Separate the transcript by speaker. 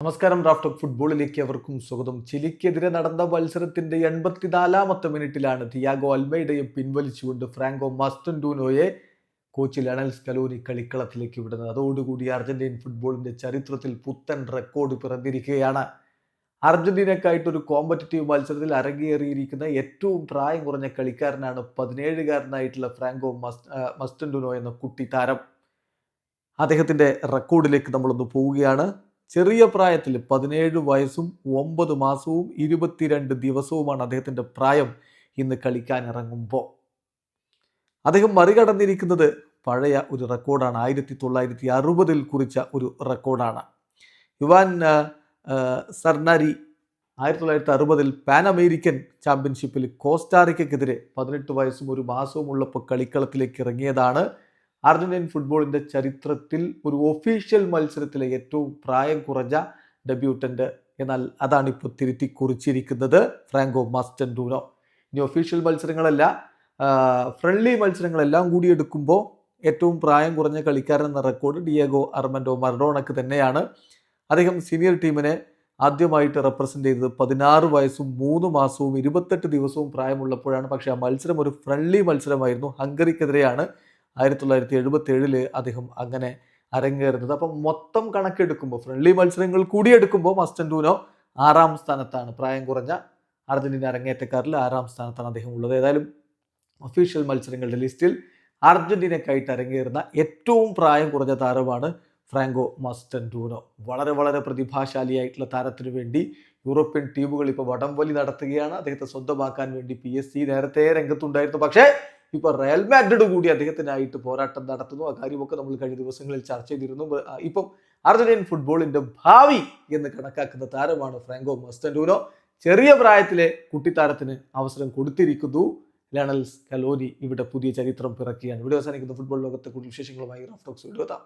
Speaker 1: നമസ്കാരം. Raft of ഫുട്ബോളിലേക്ക് അവർക്കും സ്വാഗതം. ചിലിക്കെതിരെ നടന്ന മത്സരത്തിന്റെ 84ാമത്തെ മിനിറ്റിലാണ് തിയാഗോ അൽമൈഡയെ പിൻവലിച്ചുകൊണ്ട് ഫ്രാങ്കോ മസ്റ്റൻഡൂനോയെ കോച്ച് ലയണൽ സ്കലോനി കളിക്കളത്തിലേക്ക് വിടുന്നത്. അതോടുകൂടി അർജന്റീൻ ഫുട്ബോളിന്റെ ചരിത്രത്തിൽ പുത്തൻ റെക്കോർഡ് പിറന്നിരിക്കുകയാണ്. അർജന്റീനക്കായിട്ട് ഒരു കോമ്പറ്റീവ് മത്സരത്തിൽ അരങ്ങേറിയിരിക്കുന്ന ഏറ്റവും പ്രായം കുറഞ്ഞ കളിക്കാരനാണ് 17കാരനായിട്ടുള്ള ഫ്രാങ്കോ മസ്റ്റൻഡൂനോ എന്ന കുട്ടി താരം. അദ്ദേഹത്തിന്റെ റെക്കോർഡിലേക്ക് നമ്മളൊന്ന് പോവുകയാണ്. ചെറിയ പ്രായത്തിൽ 17 വയസ്സും 9 മാസവും 22 ദിവസവുമാണ് അദ്ദേഹത്തിൻ്റെ പ്രായം. ഇന്ന് കളിക്കാൻ ഇറങ്ങുമ്പോൾ അദ്ദേഹം മറികടന്നിരിക്കുന്നത് പഴയ ഒരു റെക്കോർഡാണ്. 1960 കുറിച്ച ഒരു റെക്കോർഡാണ്. യുവാൻ സർനാരി 1960 പാൻ അമേരിക്കൻ ചാമ്പ്യൻഷിപ്പിൽ കോസ്റ്റാറിക്കെതിരെ 18 വയസ്സും 1 മാസവും ഉള്ളപ്പോൾ കളിക്കളത്തിലേക്ക് ഇറങ്ങിയതാണ്. അർജന്റീൻ ഫുട്ബോളിന്റെ ചരിത്രത്തിൽ ഒരു ഒഫീഷ്യൽ മത്സരത്തിലെ ഏറ്റവും പ്രായം കുറഞ്ഞ ഡെബ്യൂട്ടന്റ്. എന്നാൽ അതാണ് ഇപ്പോൾ തിരുത്തി കുറിച്ചിരിക്കുന്നത് ഫ്രാങ്കോ മസ്റ്റൻഡൂനോ. ഇനി ഒഫീഷ്യൽ മത്സരങ്ങളല്ല, ഫ്രണ്ട്ലി മത്സരങ്ങളെല്ലാം കൂടി എടുക്കുമ്പോൾ ഏറ്റവും പ്രായം കുറഞ്ഞ കളിക്കാരൻ എന്ന റെക്കോർഡ് ഡിയേഗോ അർമൻഡോ മറഡോണക്ക് തന്നെയാണ്. അദ്ദേഹം സീനിയർ ടീമിനെ ആദ്യമായിട്ട് റെപ്രസെന്റ് ചെയ്തത് 16 വയസ്സും 3 മാസവും 28 ദിവസവും പ്രായമുള്ളപ്പോഴാണ്. പക്ഷേ ആ മത്സരം ഒരു ഫ്രണ്ട്ലി മത്സരമായിരുന്നു. ഹംഗറിക്കെതിരെയാണ് 1977 അദ്ദേഹം അങ്ങനെ അരങ്ങേറുന്നത്. അപ്പം മൊത്തം കണക്കെടുക്കുമ്പോൾ, ഫ്രണ്ട്ലി മത്സരങ്ങൾ കൂടി എടുക്കുമ്പോൾ മസ്റ്റൻഡൂനോ 6ാം സ്ഥാനത്താണ്. പ്രായം കുറഞ്ഞ അർജന്റീന അരങ്ങേറ്റക്കാരിൽ 6ാം സ്ഥാനത്താണ് അദ്ദേഹം ഉള്ളത്. ഏതായാലും ഒഫീഷ്യൽ മത്സരങ്ങളുടെ ലിസ്റ്റിൽ അർജന്റീനക്കായിട്ട് അരങ്ങേറുന്ന ഏറ്റവും പ്രായം കുറഞ്ഞ താരമാണ് ഫ്രാങ്കോ മസ്റ്റൻഡൂനോ. വളരെ വളരെ പ്രതിഭാശാലിയായിട്ടുള്ള താരത്തിനു വേണ്ടി യൂറോപ്യൻ ടീമുകൾ ഇപ്പോൾ വടംവലി നടത്തുകയാണ്. അദ്ദേഹത്തെ സ്വന്തമാക്കാൻ വേണ്ടി PSG നേരത്തെ രംഗത്തുണ്ടായിരുന്നു. പക്ഷേ ഇപ്പോൾ റയൽ മാഡ്രിഡ് കൂടി അദ്ദേഹത്തിനായിട്ട് പോരാട്ടം നടത്തുന്നു. ആ കാര്യമൊക്കെ നമ്മൾ കഴിഞ്ഞ ദിവസങ്ങളിൽ ചർച്ച ചെയ്തിരുന്നു. ഇപ്പം അർജന്റീൻ ഫുട്ബോളിന്റെ ഭാവി എന്ന് കണക്കാക്കുന്ന താരമാണ് ഫ്രാങ്കോ മസ്റ്റൻഡൂനോ. ചെറിയ പ്രായത്തിലെ കുട്ടിത്താരത്തിന് അവസരം കൊടുത്തിരിക്കുന്നു ലയണൽ സ്കലോനി. ഇവിടെ പുതിയ ചരിത്രം പിറക്കുകയാണ്. ഇവിടെ അവസാനിക്കുന്ന ഫുട്ബോൾ ലോകത്തെ കൂടുതൽ വിശേഷങ്ങളുമായി റാഫ്റ്റ് ടോക്സ് വീഡിയോ എത്താം.